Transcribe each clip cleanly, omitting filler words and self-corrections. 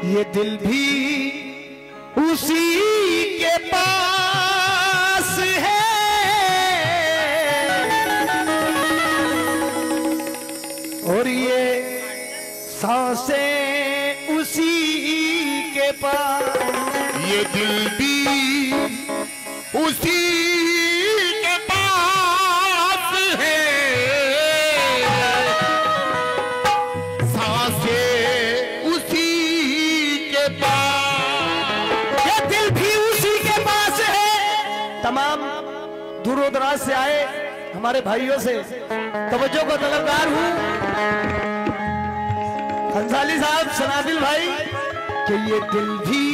ये दिल भी उसी के पास है, और ये सांसें उसी के पास। ये दिल भी उसी के पास है, सांसें उसी के पास। ये दिल भी उसी के पास है। तमाम दूर दराज से आए हमारे भाइयों से तवज्जो का तलबगार हूँ, हंसाली साहब, सनादिल भाई, कि ये दिल भी,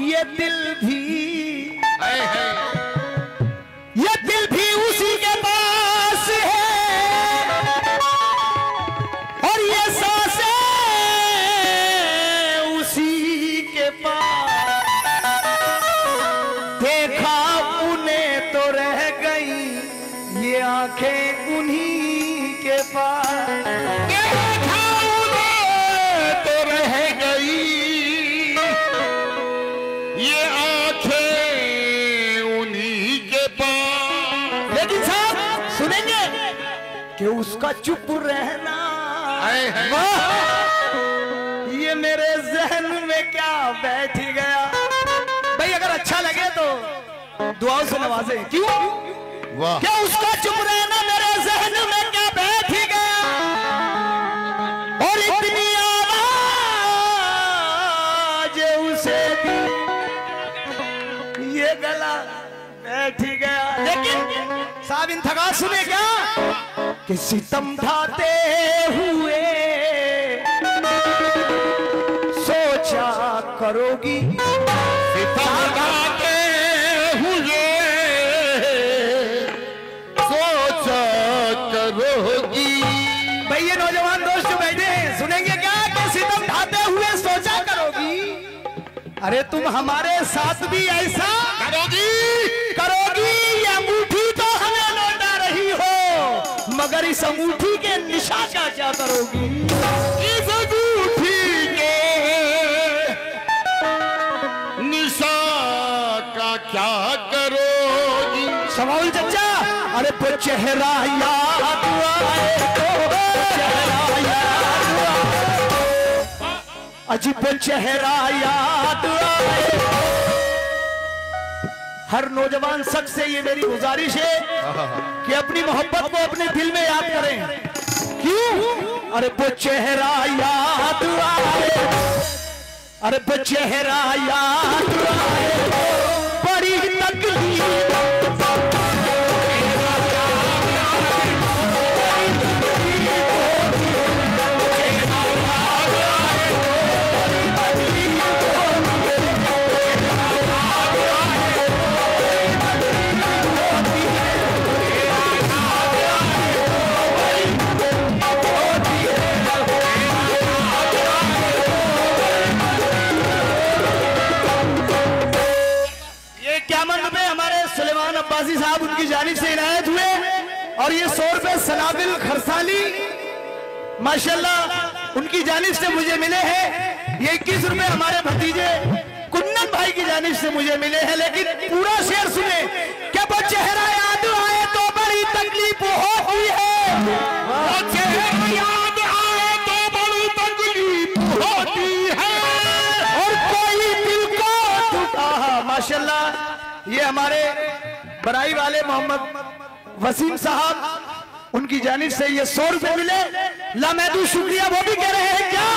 ये दिल भी, ये दिल भी उसी के पास है, और ये सांसें उसी के पास। देखा उन्हें तो रह गई ये आंखें उन्हीं के पास। देखा उन्हें तो रह गई ये आंखें उन्हीं के पास। लेकिन साहब सुनेंगे कि उसका चुप रहना, वाह, ये मेरे जहन में क्या बैठ गया। भाई अगर अच्छा लगे तो दुआओं से नवाजे। क्यों? वाह, क्या उसका चुप रहना मेरे जहन में क्या बैठ गया, और इतनी आवाज उसे भी ये गला बैठ गया। लेकिन साहब इंतगा सुने क्या कि सितम ढाते हुए सोचा करोगी, सितम ढाते हुए सोचा करोगी। भाई ये नौजवान दोस्त जो बैठे हैं सुनेंगे क्या कि सितम ढाते हुए सोचा करोगी। अरे तुम हमारे साथ भी ऐसा करोगी, करोगी। ये अंगूठी तो हमें लौटा रही हो, मगर इस अंगूठी के निशा का क्या करोगी। इस अंगूठी के निशा का क्या करोगी। समाउल चचा, अरे वो चेहरा याद आए तो, चेहरा याद आए, अजीब चेहरा याद आए। हर नौजवान शख्स से ये मेरी गुजारिश है कि अपनी मोहब्बत को अपने दिल में याद करें। क्यों? अरे वो चेहरा याद आए, अरे वो चेहरा याद आए, बड़ी तकलीफ। अब्बासी साहब उनकी जानिब से इनायत हुए, और ये 100 रुपए सनाबिल खरसाली माशाल्लाह उनकी जानिब से मुझे मिले हैं। ये 21 रुपए हमारे भतीजे कुन्नन भाई की जानिब से मुझे मिले हैं। लेकिन पूरा शेर सुने, क्या वो चेहरा याद आए तो बड़ी तकलीफ होती है, वो चेहरा याद आए तो बड़ी तकलीफ होती है, और कोई दिल को माशाल्लाह ये हमारे बराई वाले मोहम्मद वसीम साहब उनकी जानिब से ये 100 रुपए मिले। लामहदूद शुक्रिया। वो भी कह रहे हैं क्या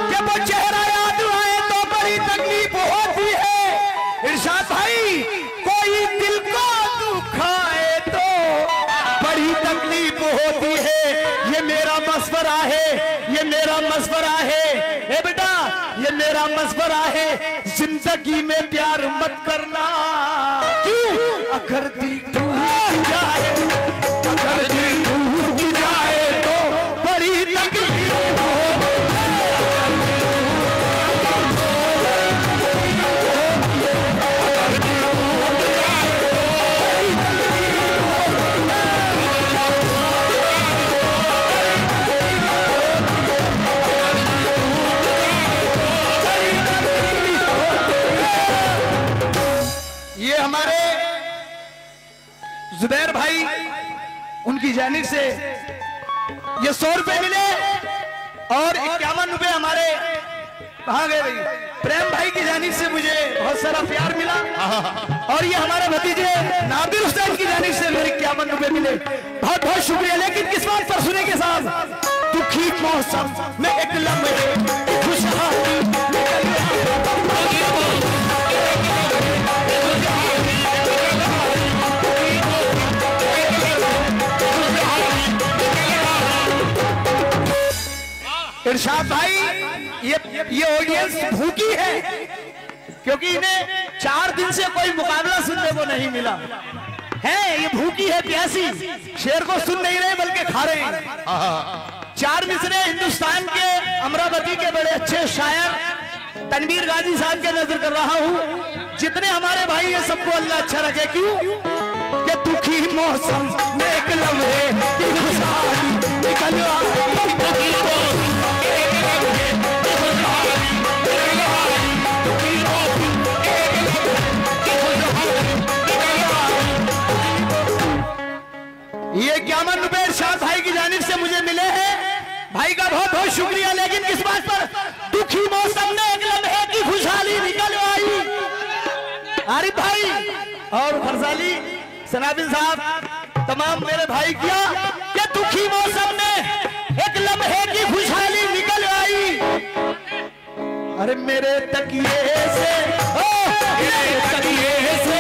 कि वो चेहरा याद आए तो बड़ी तकलीफ होती है। इरशाद भाई, कोई दिल को दुखाए तो बड़ी तकलीफ होती है। ये मेरा मशवरा है, ये मेरा मशवरा है। ए बेटा, ये मेरा मशवरा है, जिंदगी में प्यार मत करना। क्यों? अगर दिल टूट जाए, अगर दिल टूट जाए तो बड़ी तकलीफ हो। जुबैर भाई उनकी जानिब से ये 100 रुपए मिले और 51 रुपए हमारे कहाँ गए भाई प्रेम भाई की जानिब से मुझे बहुत सारा प्यार मिला और ये हमारे भतीजे नादिर हुसैन की जानिब से मेरे 51 रुपए मिले। बहुत बहुत शुक्रिया। लेकिन किस बात पर सुने के साथ दुखी मौसम में एक लम्हे खुशहाली इरशाद भाई ये ऑडियंस भूखी है क्योंकि इन्हें 4 दिन से कोई मुकाबला सुनने को नहीं मिला है। ये भूखी है प्यासी, शेर को सुन नहीं रहे बल्कि खा रहे हैं। 4 मिसरे हिंदुस्तान के अमरावती के बड़े अच्छे शायर तनवीर गाजी साहब के नजर कर रहा हूँ। जितने हमारे भाई है सबको अल्लाह अच्छा रखे। क्यों कि दुखी मौसम में एक लम्हे की खुशहाली निकल आई। ये 51 रुपए इरशाद भाई की जानिब से मुझे मिले हैं। भाई का बहुत बहुत शुक्रिया। लेकिन किस बात पर दुखी मौसम में एक लम्हे की खुशहाली निकल आई। आरिफ भाई और खरसाली सनाबिन साहब तमाम मेरे भाई किया कि दुखी मौसम में एक लम्हे की खुशहाली निकल आई। अरे मेरे तकिए से मेरे तकिए से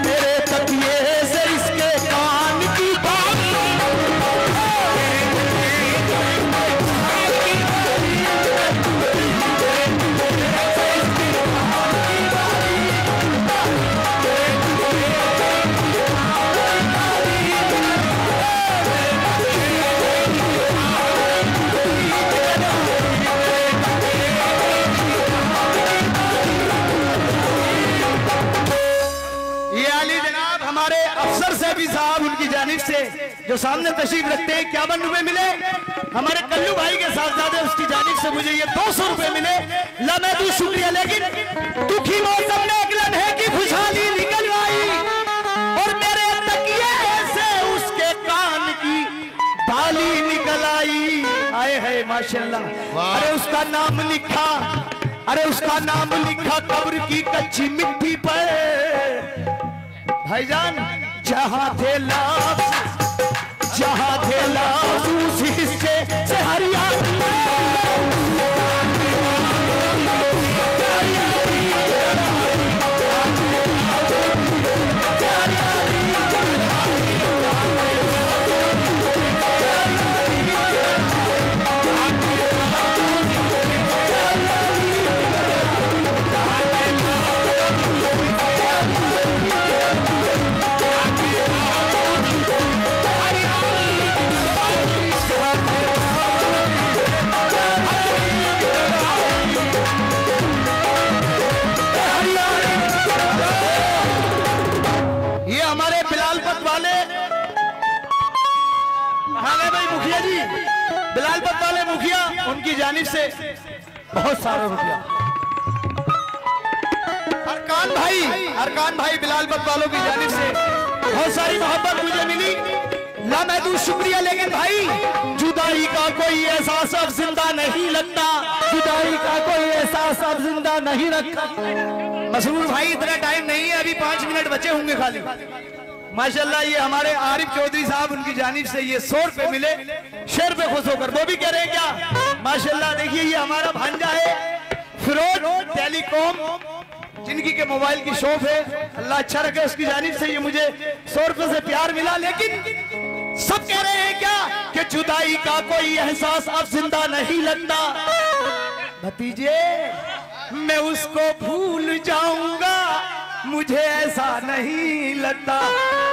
मेरे तकिए से इसके कान की बात साहब उनकी जानिब से जो सामने तशरीफ रखते हैं 51 रुपए मिले। हमारे कल्लू भाई के साहबजादे उसकी जानिब से मुझे ये 200 रुपए मिले। लम्हे शुक्रिया। लेकिन दुखी मौसम में एक लम्हे की खुशहाली निकल आई और मेरे तकिए से उसके कान की बाली निकल आई। आए है माशाल्लाह। अरे उसका नाम लिखा, अरे उसका नाम लिखा कब्र की कच्ची मिट्टी पर। भाईजान जहाँ थे लाभ उस हिस्से से हरियाणा बिलालपत वाले मुखिया उनकी जानिब से बहुत सारा रुपया। अरकान भाई बिलालपत वालों की जानिब से बहुत सारी मोहब्बत मुझे मिली। लामहदूद शुक्रिया। लेकिन भाई जुदाई का कोई एहसास अब जिंदा नहीं लगता, जुदाई का कोई एहसास अब जिंदा नहीं रखता। मसरूर भाई इतना टाइम नहीं है, अभी 5 मिनट बचे होंगे खाली। माशाल्लाह ये हमारे आरिफ चौधरी साहब उनकी जानिब से ये 100 रुपए मिले। शेर पे खुश होकर वो भी कह रहे हैं क्या माशाल्लाह। देखिए ये हमारा भांजा है फिरोज टेलीकॉम जिनकी के मोबाइल की शॉप है, अल्लाह अच्छा रखे। उसकी जानिब से ये मुझे 100 रुपए से प्यार मिला। लेकिन सब कह रहे हैं क्या कि जुदाई का कोई एहसास अब जिंदा नहीं लगता। भतीजे मैं उसको भूल जाऊंगा मुझे ऐसा नहीं लगता।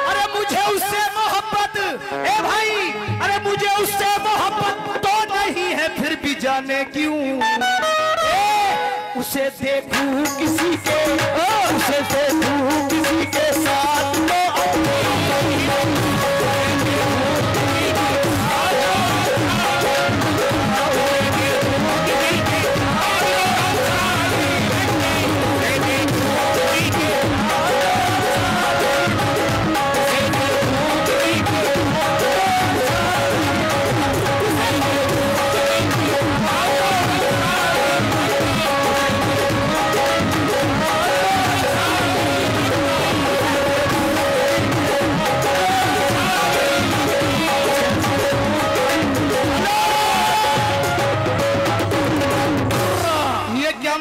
अरे मुझे उससे मोहब्बत ए भाई, अरे मुझे उससे मोहब्बत तो नहीं है, फिर भी जाने क्यों उसे देखूं किसी के, उसे देखूं किसी के साथ तो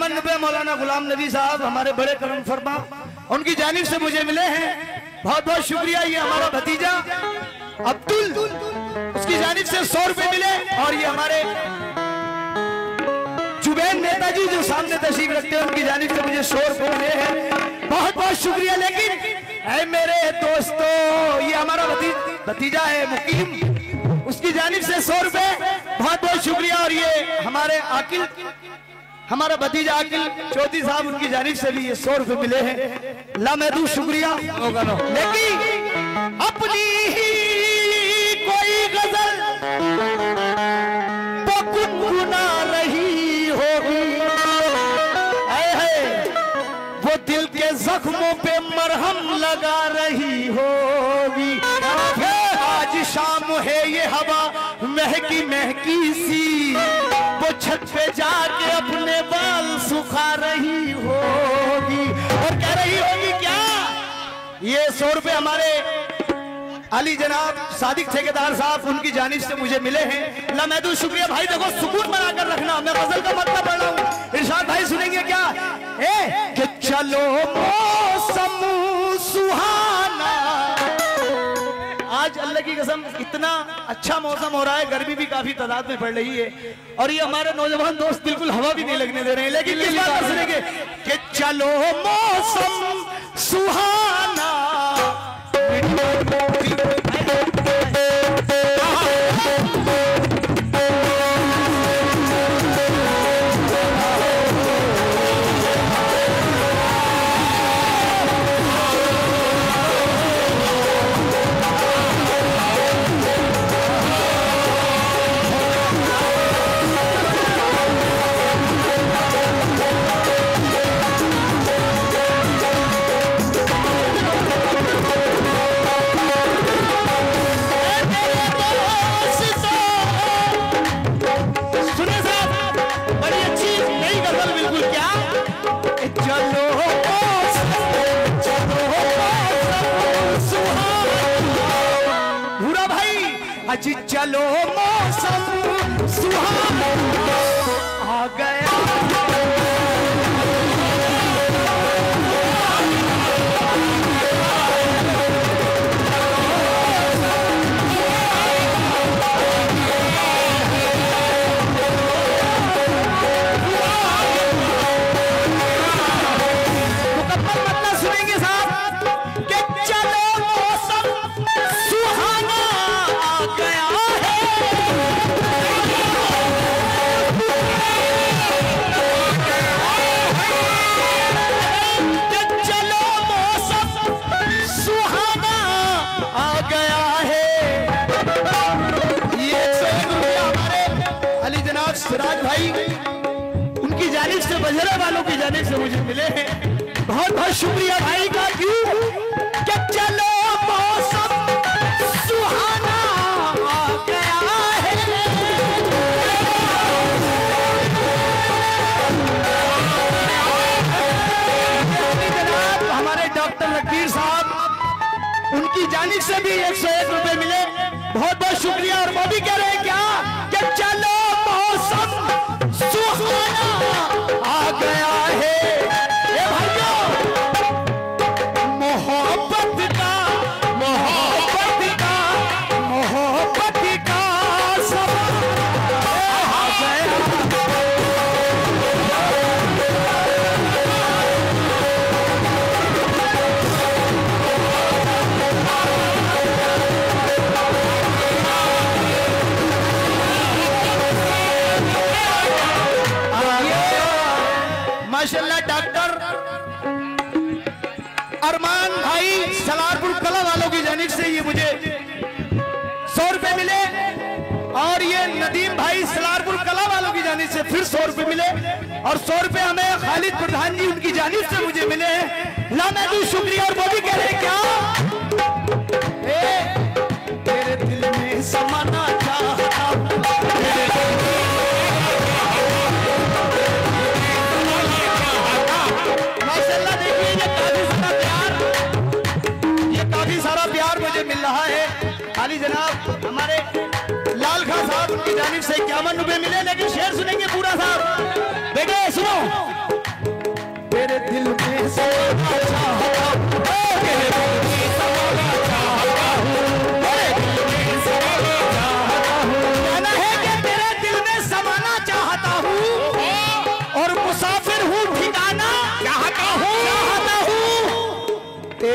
51 रुपए मौलाना गुलाम नबी साहब हमारे बड़े करम फरमा, उनकी जानिब से मुझे मिले हैं। बहुत बहुत शुक्रिया। ये हमारा भतीजा अब्दुल, उसकी जानिब से 100 रुपए मिले। और ये हमारे जुबैन नेताजी जो सामने तशरीफ रखते हैं, उनकी जानिब से मुझे 100 रुपए मिले हैं। बहुत बहुत शुक्रिया। लेकिन ऐ मेरे दोस्तों, ये हमारा भतीजा है मुकीम, उसकी जानिब से 100 रुपए, बहुत बहुत शुक्रिया। और ये हमारे आकिल, हमारा भतीजा आकिल चौधरी साहब, उनकी जानिब से भी ये 100 रुपए मिले हैं। लामहदूद शुक्रिया। लेकिन अपनी ही कोई गजल गुनगुना रही होगी, वो दिल के जख्मों पे मरहम लगा रही होगी। आज शाम है ये हवा महकी महकी सी, वो छत पे जाके अपने बाल सुखा रही होगी। और कह रही होगी क्या? ये 100 रुपए हमारे अली जनाब सादिक ठेकेदार साहब, उनकी जानिब से मुझे मिले हैं। लामहदूद शुक्रिया। भाई देखो, सुकून बनाकर रखना, मैं गजल का मतलब पढ़ रहा हूँ। इरशाद भाई सुनेंगे क्या? कि चलो मौसम सुहाना, आज अल्लाह की कसम इतना अच्छा मौसम हो रहा है, गर्मी भी काफी तादाद में पड़ रही है, और ये हमारे नौजवान दोस्त बिल्कुल हवा भी नहीं लगने दे रहे हैं। लेकिन किस बात पर सुनेंगे? कि चलो मौसम सुहाना, जी चलो मौसम सुहाना आ गया। सिराज भाई, उनकी जानिब से, बजरा वालों की जानिब से मुझे मिले हैं। बहुत बहुत शुक्रिया भाई का। क्यों? कि चलो मौसम सुहाना आ गया है। जनाब हमारे डॉक्टर रकीर साहब, उनकी जानिब से भी 101 रुपए मिले। बहुत बहुत शुक्रिया। और वो भी कह रहे हैं क्या? कि चलो सुहाना आ गया है। ए भाइयों, मोहब्बत का सब आ गया। माशाल्लाह डॉक्टर अरमान भाई सलारपुर कला वालों की जानिब से ये मुझे 100 रुपए मिले। और ये नदीम भाई सलारपुर कला वालों की जानिब से फिर 100 रुपए मिले। और 100 रुपए हमें खालिद प्रधान जी, उनकी जानिब से मुझे मिले हैं। लामहदूद शुक्रिया। और वो भी कह रहे हैं क्या? तेरे दिल में समाना चाहता हूं। माशाल्लाह देखिए, ये काफी सारा प्यार मुझे मिल रहा है। अली जनाब हमारे लाल खान साहब, उनकी जानिब से 51 रुपए मिले। लेकिन शेर सुनेंगे पूरा साहब। देखिए सुनो।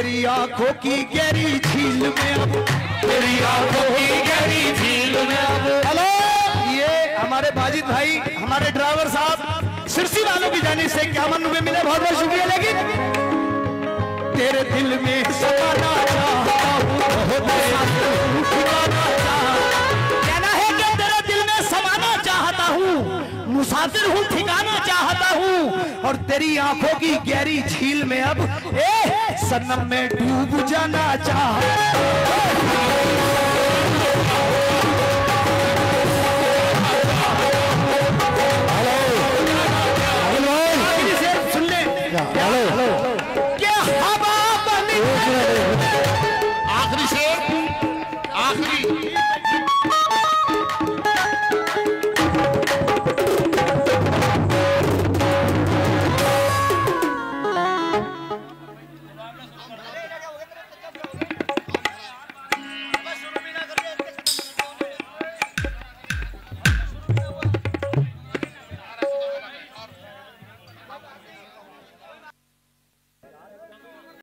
तेरी आंखों की गहरी झील में अब, तेरी आंखों की गहरी झील में अब। हेलो, ये हमारे बाजिद भाई, हमारे ड्राइवर साहब सिरसी वालों की जानिब से 51 रुपए मिले, बहुत बहुत शुक्रिया। लेकिन तेरे दिल में समाना चाहता हूँ, कहना है कि तेरे दिल में समाना चाहता हूँ, मुसाफिर हूँ ठिकाना चाहता हूँ, और तेरी आंखों की गहरी झील में अब सनम में डूब जाना चाहता हूँ।